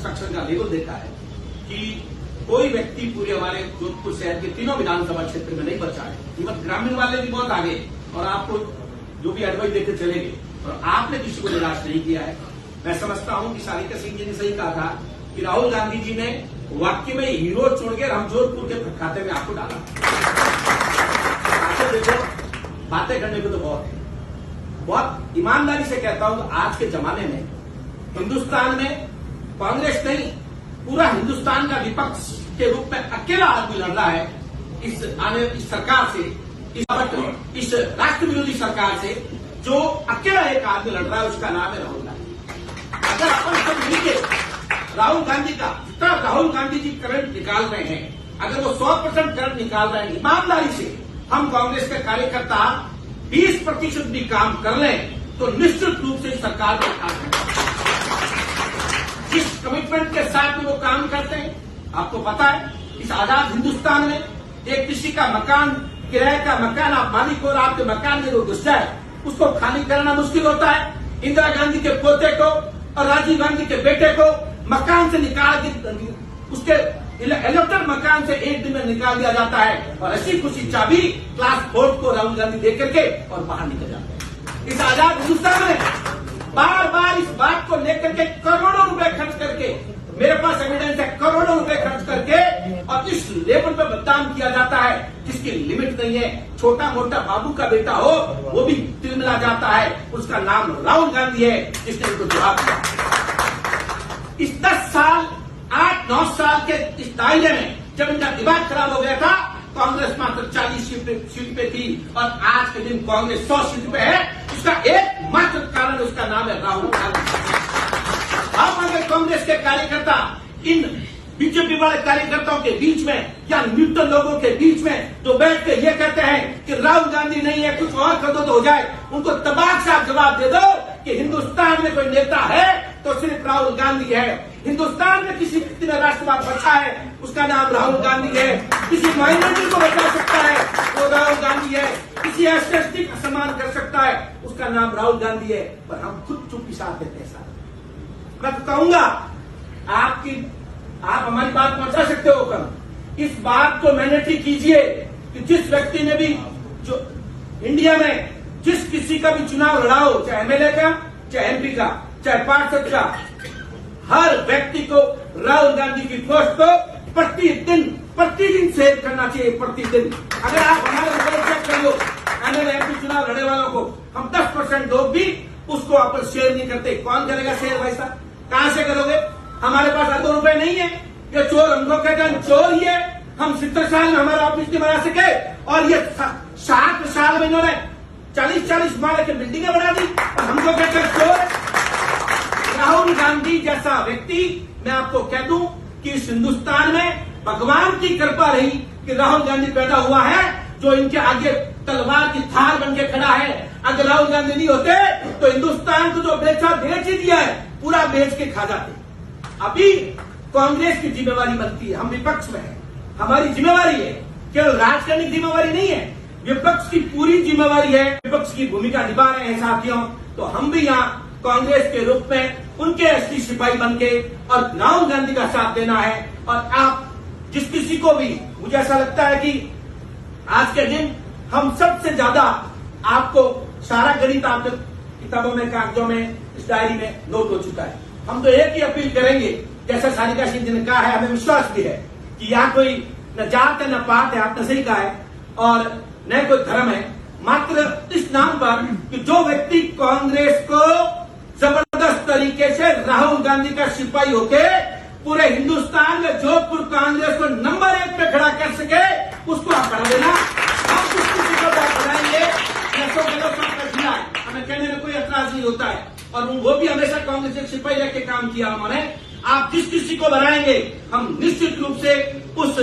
Satisfaction का level देखा है कि कोई व्यक्ति पूरे हमारे जोधपुर शहर के तीनों विधानसभा क्षेत्र में नहीं बचा है। इवन ग्रामीण वाले भी बहुत आगे और आपको जो भी एडवाइस देकर चले गए और आपने किसी को निराश नहीं किया है। मैं समझता हूं कि सारिका सिंह जी ने सही कहा था कि राहुल गांधी जी ने वाकई में हीरो छोड़कर हम जोधपुर के खाते में आपको डाला। देखो बातें करने को तो बहुत ईमानदारी से कहता हूं कि आज के जमाने में हिंदुस्तान में कांग्रेस नहीं पूरा हिंदुस्तान का विपक्ष के रूप में अकेला आदमी लड़ रहा है इस सरकार से, इस राष्ट्र विरोधी सरकार से जो अकेला एक आदमी लड़ रहा है उसका नाम है राहुल गांधी। अगर अपन सब मिलकर राहुल गांधी का जितना राहुल गांधी जी करंट निकाल रहे हैं, अगर वो 100% करंट निकाल रहे हैं, ईमानदारी से हम कांग्रेस के कार्यकर्ता 20% भी काम कर लें तो निश्चित रूप से सरकार को काम करें। जिस कमिटमेंट के साथ में वो काम करते हैं, आपको पता है इस आजाद हिंदुस्तान में एक किसी का मकान, किराए का मकान आप मालिक हो और आपके मकान में जो घुस जाए उसको खाली करना मुश्किल होता है। इंदिरा गांधी के पोते को और राजीव गांधी के बेटे को मकान से निकाल के उसके इलेक्टेड मकान से एक दिन में निकाल दिया जाता है और ऐसी खुशी चाबी क्लास 4 को राहुल गांधी दे करके और बाहर निकल जाते हैं। इस आजाद हिंदुस्तान में बार बार इस बात को लेकर के करोड़ों रुपए खर्च करके, मेरे पास एविडेंस है, करोड़ों रुपए खर्च करके और इस लेवल पे बदनाम किया जाता है जिसकी लिमिट नहीं है। छोटा मोटा बाबू का बेटा हो वो भी तिलमिला जाता है, उसका नाम राहुल गांधी है जिसने उनको जवाब दिया। इस 10 साल 8-9 साल के इस दायरे में जब इनका दिमाग खराब हो गया था, कांग्रेस मात्र 40 सीट पे थी और आज के दिन कांग्रेस 100 सीट पे है। उसका एकमात्र कारण उसका नाम है राहुल गांधी। आप अगर कांग्रेस के कार्यकर्ता इन बीजेपी वाले कार्यकर्ताओं के बीच में या न्यूट्रल लोगों के बीच में जो बैठ के ये कहते हैं कि राहुल गांधी नहीं है कुछ और कर दो तो हो जाए, उनको तबाक से आप जवाब दे दो कि हिंदुस्तान में कोई नेता है तो सिर्फ राहुल गांधी है। हिंदुस्तान में किसी व्यक्ति में राष्ट्रवाद बचा है उसका नाम राहुल गांधी है। किसी माइनॉरिटी को बचा सकता है वो राहुल गांधी है। किसी एसटी का सम्मान कर सकता है उसका नाम राहुल गांधी है। पर हम खुद चुप्पी साथ देते हैं। मैं तो कहूंगा आप हमारी बात पहुंचा सकते हो कल, इस बात को मैंडेटरी कीजिए कि जिस व्यक्ति ने भी जो इंडिया में जिस किसी का भी चुनाव लड़ा हो, चाहे एमएलए का, चाहे एमपी का, चाहे पार्षद का, हर व्यक्ति को राहुल गांधी की पोस्ट को प्रतिदिन शेयर करना चाहिए। प्रतिदिन अगर आप हमारे रिपोर्ट चेक कर लो, एमएलए एमपी चुनाव लड़ने वालों को हम 10% लोग भी उसको अपन शेयर नहीं करते। कौन करेगा शेयर? भाई साहब कहां से करोगे? हमारे पास अरबों रुपए नहीं है। ये चोर हमको कहते हैं चोर ही है। हम 70 साल में हमारा ऑफिस नहीं बना सके और ये 60 साल में इन्होंने 40 माले की बिल्डिंगें बना दी और हमको कहते हैं चोर। राहुल गांधी जैसा व्यक्ति, मैं आपको कह दूं कि इस हिंदुस्तान में भगवान की कृपा रही कि राहुल गांधी पैदा हुआ है जो इनके आगे तलवार की धार बन के खड़ा है। अगर राहुल गांधी नहीं होते तो हिंदुस्तान को जो बेचा बेच ही दिया है पूरा बेच के खा जाते। अभी कांग्रेस की जिम्मेवारी बनती है, हम विपक्ष में हैं, हमारी जिम्मेवारी है, केवल राज करने की जिम्मेवारी नहीं है, विपक्ष की पूरी जिम्मेवारी है। विपक्ष की भूमिका निभा रहे हैं साथियों। तो हम भी यहाँ कांग्रेस के रूप में उनके एसटी सिपाही बनके और राहुल गांधी का साथ देना है। और आप जिस किसी को भी, मुझे ऐसा लगता है कि आज के दिन हम सबसे ज्यादा आपको सारा गणित आपके किताबों में, कागजों में, इस डायरी में नोट हो चुका है। हम तो एक ही अपील करेंगे, जैसा सारिका सिंह जी ने कहा है, हमें विश्वास भी है कि यहाँ कोई न जात है न पात है, आपने सही कहा है, और न कोई धर्म है, मात्र इस नाम पर कि जो व्यक्ति कांग्रेस को जबरदस्त तरीके से राहुल गांधी का सिपाही होके पूरे हिंदुस्तान में जोधपुर कांग्रेस को नंबर 1 पे खड़ा कर सके उसको आप बढ़ा देना। हम कुछ किसी को बढ़ाएंगे, हमें कहने में कोई एतराज नहीं होता है और वो भी हमेशा कांग्रेस के सिपाही रख के काम किया उन्होंने। आप जिस किसी को बनाएंगे हम निश्चित रूप से उस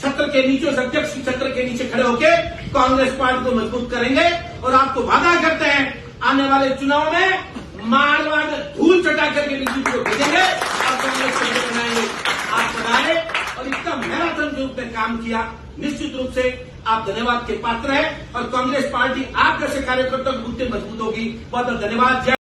छत्र के नीचे, उस अध्यक्ष की छत्र के नीचे खड़े होकर कांग्रेस पार्टी को मजबूत करेंगे और आपको वादा करते हैं आने वाले चुनाव में मारवाड़ में धूल चटा करके बीजेपी को भेजेंगे और कांग्रेस को बनाएंगे। आप बनाए और इतना मैराथन के रूप में काम किया, निश्चित रूप से आप धन्यवाद के पात्र हैं और कांग्रेस पार्टी आप जैसे कार्यकर्ताओं की बुद्धि मजबूत होगी। बहुत बहुत धन्यवाद।